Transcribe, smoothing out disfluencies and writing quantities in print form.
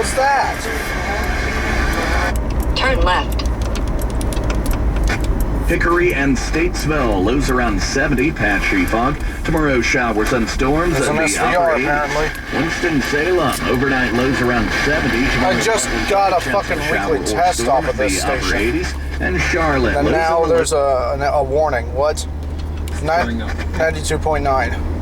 was that? Turn left. Hickory and Statesville, lows around 70, patchy fog. Tomorrow, showers and storms There's in an the SVR upper 80s. apparently. Winston-Salem, overnight lows around 70. Tomorrow, I just got a fucking weekly test off of this upper station. 80s. And Charlotte, And lows now in the there's a warning. What? 92.9.